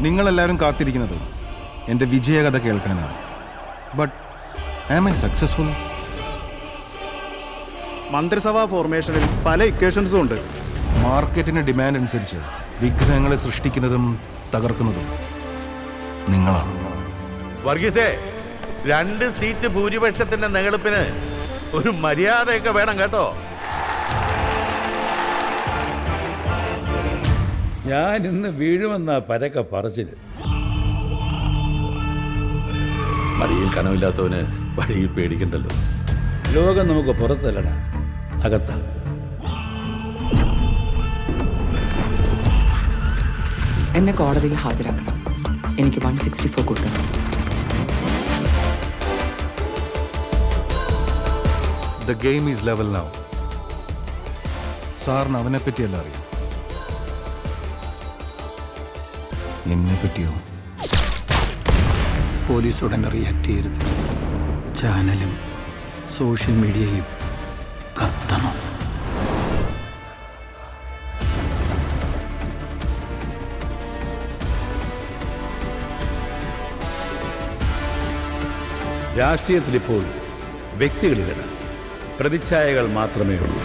നിങ്ങളെല്ലാവരും കാത്തിരിക്കുന്നത് എൻ്റെ വിജയകഥ കേൾക്കാനാണ്. But am I successful? മന്ത്രിസഭാ ഫോർമേഷനിൽ പല ഇക്വേഷൻസും ഉണ്ട്. മാർക്കറ്റിന് ഡിമാൻഡ് അനുസരിച്ച് വിഗ്രഹങ്ങളെ സൃഷ്ടിക്കുന്നതും തകർക്കുന്നതും നിങ്ങളാണ്. വർഗീസേ, 2 സീറ്റ് ഭൂരിപക്ഷത്തിന്റെ നെഗളിപ്പിന് ഒരു മര്യാദയൊക്കെ വേണം കേട്ടോ. ഞാൻ ഇന്ന് വീഴുമെന്ന പരക്ക പറച്ചില്. മടിയിൽ കനമില്ലാത്തവന് വഴിയിൽ പേടിക്കണ്ടല്ലോ. ലോകം നമുക്ക് പുറത്തല്ലടാ, അകത്താ. എന്നെ കോടതിയിൽ ഹാജരാക്കണം. എനിക്ക് 164 കൂട്ടണം. The game is level now. സാറിന് അവനെ പറ്റിയല്ല അറിയാം, എന്നെ പറ്റിയോ? പോലീസ് ഉടനെ റിയാക്ട് ചെയ്യരുത്. ചാനലും സോഷ്യൽ മീഡിയയും കത്തണം. രാഷ്ട്രീയത്തിലിപ്പോൾ വ്യക്തികളിലല്ല, പ്രതിച്ഛായകൾ മാത്രമേ ഉള്ളൂ.